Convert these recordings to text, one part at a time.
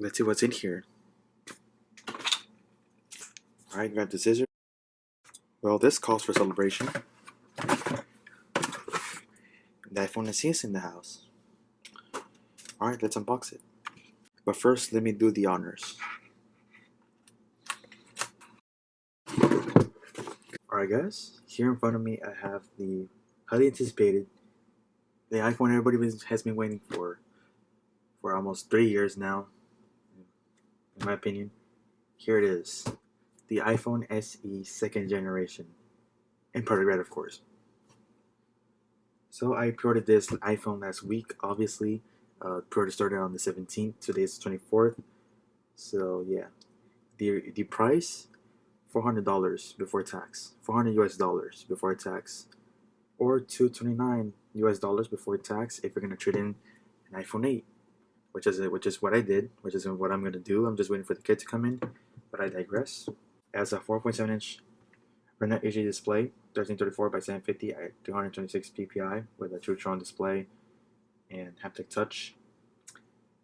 Let's see what's in here. Alright, grab the scissors. Well, this calls for celebration. The iPhone SE is in the house. Alright, let's unbox it. But first, let me do the honors. Alright guys, here in front of me I have the highly anticipated, the iPhone everybody has been waiting for almost 3 years now, in my opinion. Here it is, the iPhone SE second generation, in part red of course. So I pre-ordered this iPhone last week, obviously. Pre-order started on the 17th, today's the 24th. So yeah, the price, $400 before tax, $400 before tax, or $229 before tax if you're gonna trade in an iPhone 8, which is what I did, which is what I'm gonna do. I'm just waiting for the kit to come in, but I digress. It has a 4.7-inch Retina HD display, 1334 by 750 at 226 ppi with a True-Tone display and haptic touch.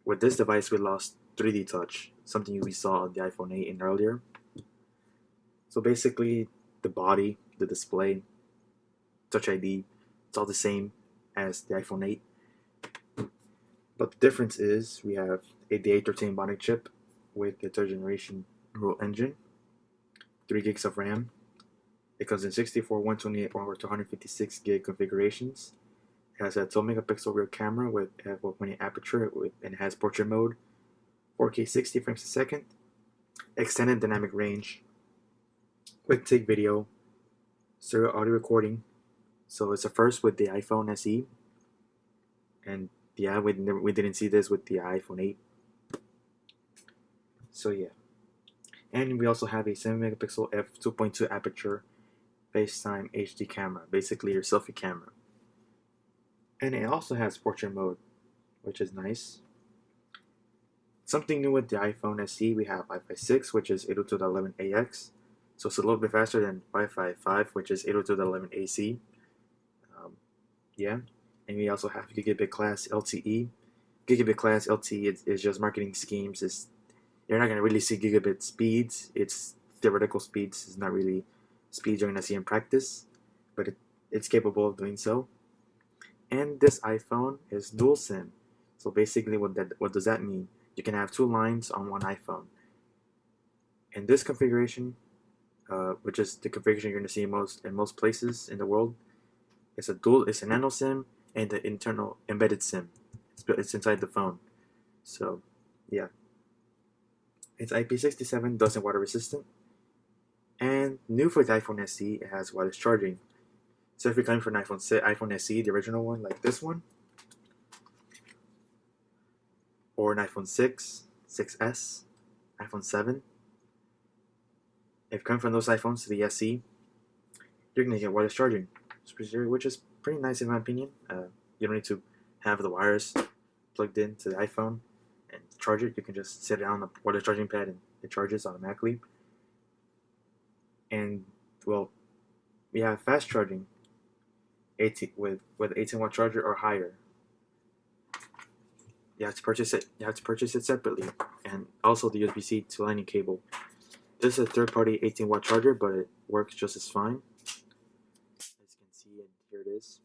With this device, we lost 3D touch, something we saw on the iPhone 8 and earlier. So basically, the body, the display, Touch ID, it's all the same as the iPhone 8. But the difference is we have the A13 Bionic chip with the third generation Neural Engine, 3 gigs of RAM. It comes in 64, 128, or 256 gig configurations. It has a 12 megapixel rear camera with a 4.8 aperture and it has portrait mode, 4K 60 frames a second, extended dynamic range, quick take video, stereo audio recording. So it's a first with the iPhone SE, and yeah, we didn't see this with the iPhone 8. So yeah, and we also have a 7 megapixel f2.2 aperture FaceTime HD camera, basically your selfie camera. And it also has portrait mode, which is nice. Something new with the iPhone SE, we have Wi-Fi 6, which is 802.11ax, so it's a little bit faster than Wi-Fi 5, which is 802.11ac. Yeah, and we also have gigabit class LTE. Gigabit class LTE is just marketing schemes. You're not going to really see gigabit speeds. It's theoretical speeds. It's not really speeds you're going to see in practice, but it's capable of doing so. And this iPhone is dual SIM. So basically, what does that mean? You can have 2 lines on one iPhone. In this configuration, which is the configuration you're going to see in most places in the world, it's a nano SIM and the internal embedded SIM. It's inside the phone. So yeah, it's IP67, dust and water resistant. And new for the iPhone SE, it has wireless charging. So if you're coming for an iPhone SE, the original one, like this one, or an iPhone 6, 6S, iPhone 7, if you're coming from those iPhones to the SE, you're going to get wireless charging, which is pretty nice in my opinion. You don't need to have the wires plugged into the iPhone and charge it. You can just sit it on the wireless charging pad and it charges automatically. And well, we have fast charging, with 18-watt charger or higher. You have to purchase it separately, and also the USB-C to Lightning cable. This is a third-party 18-watt charger, but it works just as fine. As you can see, and here it is.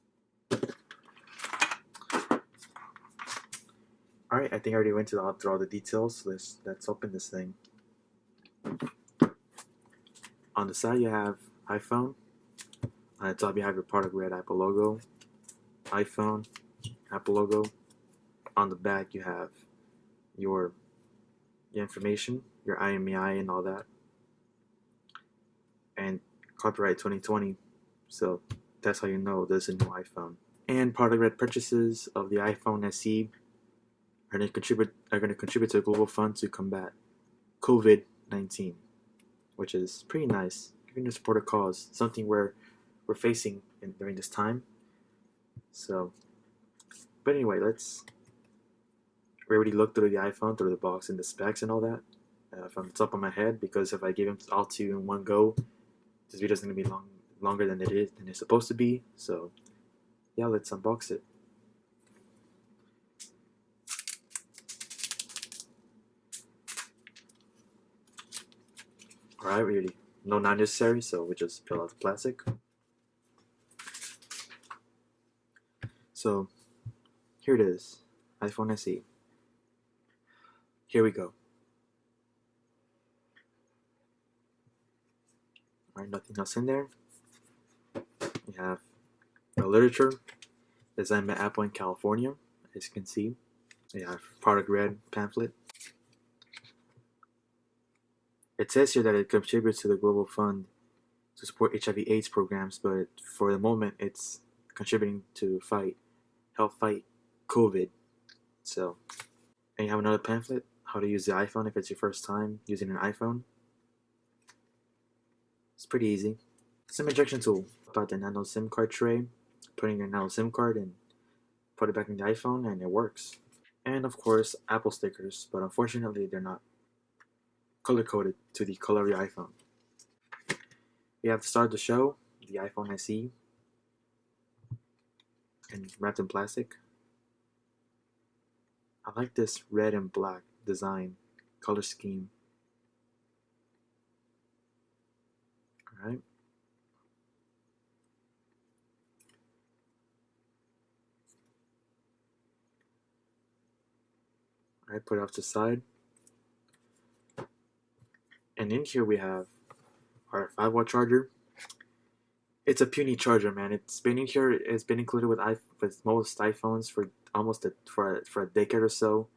Alright, I think I already went through all the details, so let's open this thing. On the side you have iPhone. On the top you have your product red Apple logo. iPhone, Apple logo. On the back you have your information, your IMEI and all that. And copyright 2020, so that's how you know there's a new iPhone. And product red purchases of the iPhone SE are going to contribute to a global fund to combat COVID-19, which is pretty nice. You're going to support a cause, something we're facing during this time. So, but anyway, we already looked through the iPhone, through the box and the specs and all that, from the top of my head, because if I give them all to you in one go, this video is going to be longer than it's supposed to be. So yeah, let's unbox it. Alright, really, no, not necessary, so we just peel out the plastic. So, here it is, iPhone SE. Here we go. Alright, nothing else in there. We have the literature designed by Apple in California, as you can see. We have product red pamphlet. It says here that it contributes to the Global Fund to support HIV/AIDS programs, but for the moment, it's contributing to help fight COVID. So, and you have another pamphlet, how to use the iPhone if it's your first time using an iPhone. It's pretty easy. SIM ejection tool about the nano SIM card tray, putting your nano SIM card and put it back in the iPhone, and it works. And of course, Apple stickers, but unfortunately, they're not color coded to the color of your iPhone. We have to start the show, the iPhone SE, and wrapped in plastic. I like this red and black design, color scheme. Alright. Alright, put it off to the side. And in here we have our 5-watt charger. It's a puny charger, man. It's been in here. It's been included with most iPhones for almost for a decade or so.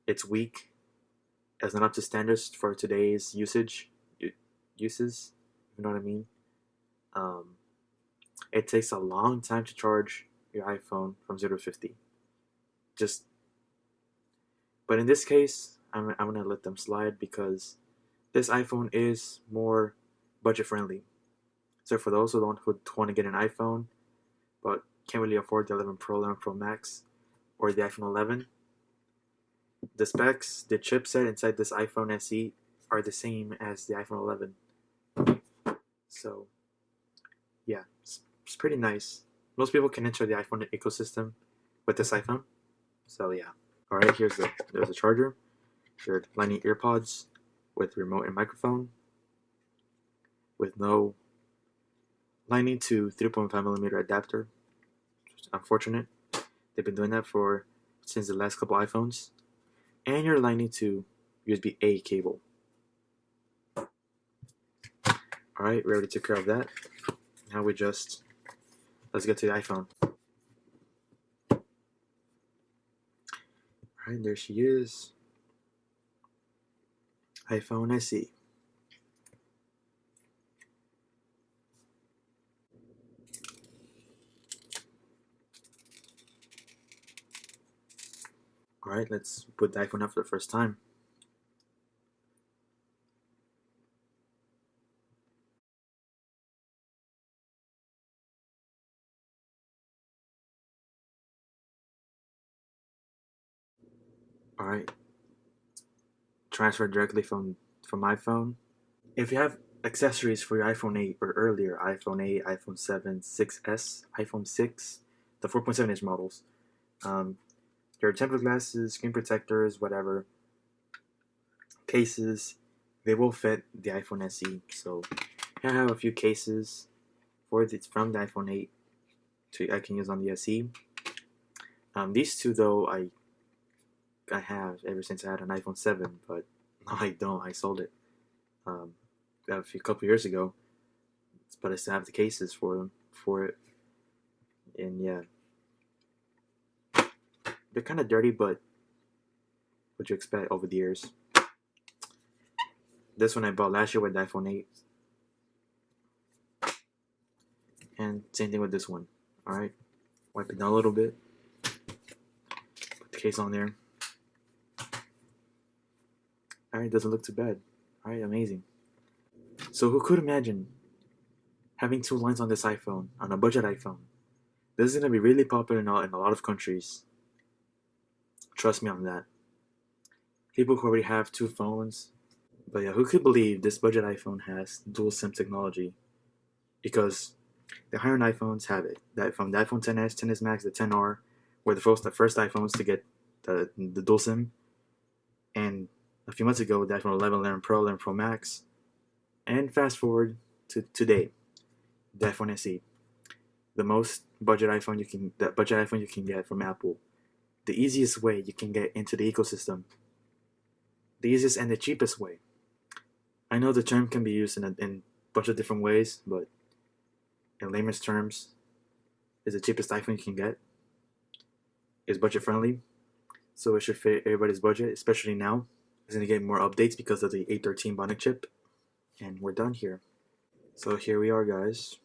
It's weak. It's not up to standards for today's uses. You know what I mean? It takes a long time to charge your iPhone from 0 to 50. But in this case, I'm gonna let them slide because this iPhone is more budget friendly. So for those who want to get an iPhone but can't really afford the 11 Pro, 11 Pro Max, or the iPhone 11, the specs, the chipset inside this iPhone SE are the same as the iPhone 11. So yeah, it's pretty nice. Most people can enter the iPhone ecosystem with this iPhone. So yeah. Alright, there's a charger. Your Lightning earpods with remote and microphone, with no Lightning to 3.5mm adapter. Unfortunate. They've been doing that since the last couple iPhones. And your Lightning to USB-A cable. Alright, we already took care of that. Now let's get to the iPhone. Alright, there she is. iPhone SE. Alright, let's put the iPhone up for the first time. Alright. Transfer directly from iPhone. If you have accessories for your iPhone 8 or earlier, iPhone 8, iPhone 7, 6S, iPhone 6, the 4.7-inch models, your tempered glasses, screen protectors, whatever, cases, they will fit the iPhone SE. So I have a few cases from the iPhone 8 I can use on the SE. These two though I have ever since I had an iPhone 7, but no, I don't. I sold it a couple years ago, but I still have the cases for it, and yeah, they're kind of dirty, but what you expect over the years. This one I bought last year with the iPhone 8, and same thing with this one. All right, wipe it down a little bit, put the case on there. Alright, doesn't look too bad. Alright, amazing. So who could imagine having 2 lines on this iPhone, on a budget iPhone? This is going to be really popular in a lot of countries. Trust me on that. People who already have 2 phones. But yeah, who could believe this budget iPhone has dual SIM technology? Because the higher-end iPhones have it. From the iPhone XS, XS Max, the XR were the first iPhones to get the dual SIM. And a few months ago, the iPhone 11, 11 Pro, 11 Pro Max, and fast forward to today, the iPhone SE, the most budget iPhone you can get from Apple, the easiest way you can get into the ecosystem, the easiest and the cheapest way. I know the term can be used in a bunch of different ways, but in layman's terms, is the cheapest iPhone you can get. Is budget friendly, so it should fit everybody's budget, especially now. It's gonna get more updates because of the A13 Bionic chip, and we're done here. So here we are, guys.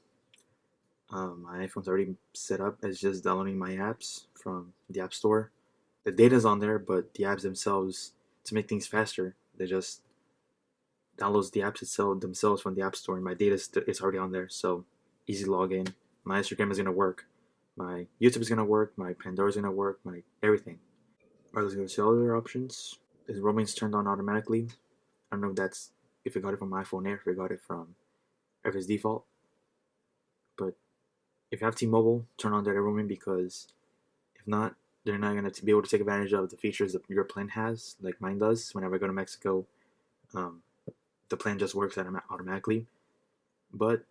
My iPhone's already set up. It's just downloading my apps from the App Store. The data's on there, but the apps themselves, to make things faster, they just downloads the apps themselves from the App Store, and my data is already on there. So easy login. My Instagram is gonna work. My YouTube is gonna work. My Pandora is gonna work. My everything. Alright, let's go to cellular options. Is roaming's turned on automatically? I don't know if that's if it got it from my iPhone Air, if it's default. But if you have T-Mobile, turn on data roaming, because if not, they're not gonna be able to take advantage of the features that your plan has, like mine does. Whenever I go to Mexico, the plan just works automatically. But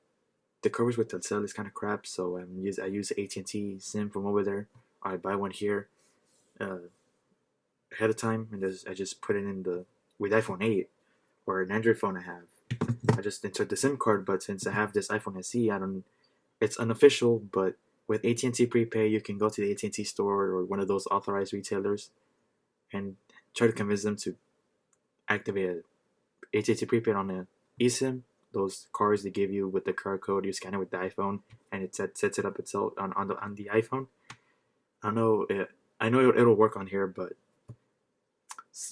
the coverage with Telcel is kind of crap, so I use AT&T SIM from over there. I buy one here ahead of time, and I just put it in with iPhone 8 or an Android phone I have. I just insert the SIM card, but since I have this iPhone SE, it's unofficial, but with AT&T Prepay, you can go to the AT&T store or one of those authorized retailers and try to convince them to activate AT&T Prepaid on an eSIM. Those cards they give you with the QR code, you scan it with the iPhone, and it sets it up itself on the iPhone. I know it'll work on here, but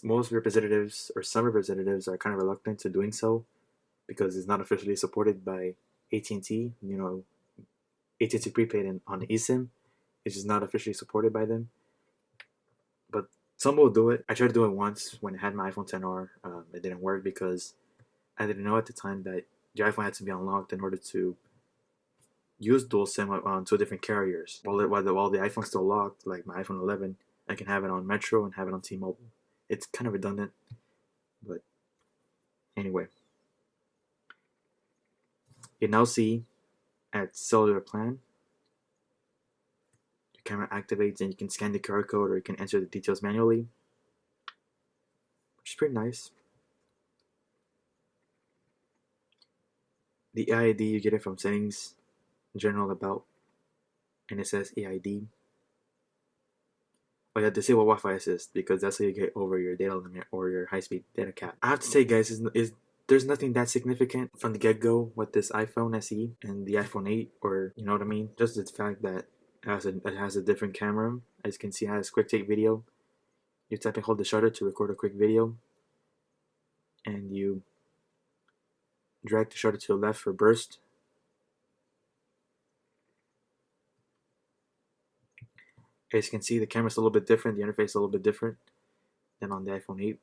most representatives or some representatives are kind of reluctant to doing so because it's not officially supported by AT&T. AT&T Prepaid on eSIM is just not officially supported by them. But some will do it. I tried to do it once when I had my iPhone XR. It didn't work because I didn't know at the time that your iPhone had to be unlocked in order to use dual SIM on two different carriers. While the iPhone's still locked, like my iPhone 11, I can have it on Metro and have it on T-Mobile. It's kind of redundant, but anyway. You now see at cellular plan, your camera activates and you can scan the QR code or you can enter the details manually, which is pretty nice. The AID, you get it from settings, general about, and it says AID. Oh yeah, disable Wi-Fi assist because that's how you get over your data limit or your high-speed data cap. I have to say, guys, there's nothing that significant from the get-go with this iPhone SE and the iPhone 8, or you know what I mean. Just the fact that it has a different camera. As you can see, it has quick take video. You tap and hold the shutter to record a quick video, and you drag the shutter to the left for burst. As you can see, the camera's a little bit different, the interface is a little bit different than on the iPhone 8.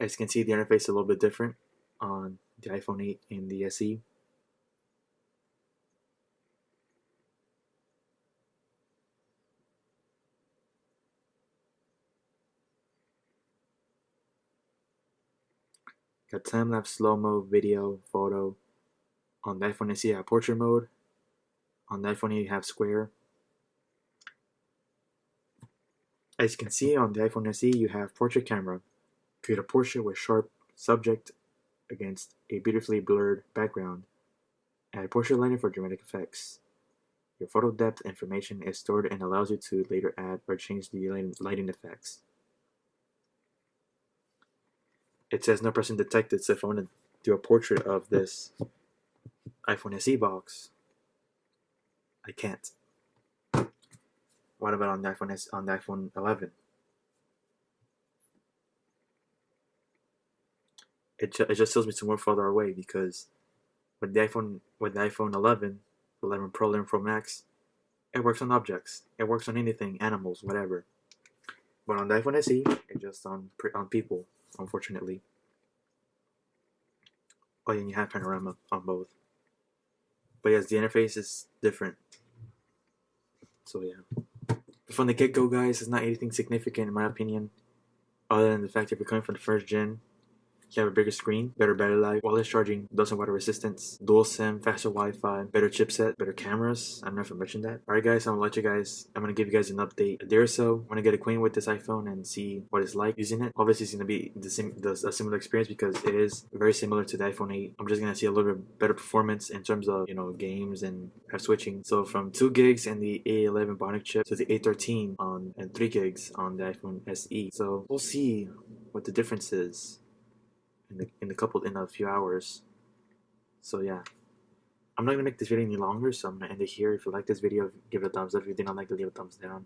As you can see, the interface is a little bit different on the iPhone 8 and the SE. Got time-lapse, slow-mo, video, photo. On the iPhone SE, you have portrait mode. On the iPhone 8, you have square. As you can see, on the iPhone SE, you have portrait camera. Create a portrait with sharp subject against a beautifully blurred background. Add portrait lighting for dramatic effects. Your photo depth information is stored and allows you to later add or change the lighting effects. It says no person detected, so if I want to do a portrait of this iPhone SE box, I can't. What about on the iPhone 11? It just tells me to move further away because with the iPhone 11, 11 Pro, 11 Pro Max, it works on objects. It works on anything, animals, whatever. But on the iPhone SE, it's just on people, unfortunately. Oh, yeah, and you have panorama on both. But yes, the interface is different. So yeah. from the get-go, guys, it's not anything significant in my opinion, other than the fact that if you're coming from the first gen, you have a bigger screen, better battery life, wireless charging, doesn't water resistance, dual SIM, faster Wi-Fi, better chipset, better cameras. I don't know if I mentioned that. Alright guys, I'm gonna give you guys an update a day or so. I'm gonna get acquainted with this iPhone and see what it's like using it. Obviously it's gonna be a similar experience because it is very similar to the iPhone 8. I'm just gonna see a little bit better performance in terms of, you know, games and app switching. So from 2 gigs and the A11 Bionic chip to the A13 and 3 gigs on the iPhone SE. So we'll see what the difference is in a few hours. So yeah, I'm not gonna make this video any longer, so I'm gonna end it here. If you like this video, give it a thumbs up. If you did not like it, leave a thumbs down.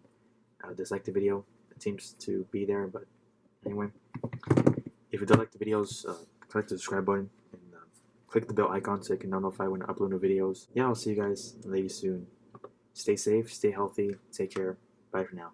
Dislike the video. It seems to be there, but anyway, if you do like the videos, click the subscribe button and click the bell icon so you can notify when I upload new videos. Yeah, I'll see you guys later soon. Stay safe, stay healthy, take care. Bye for now.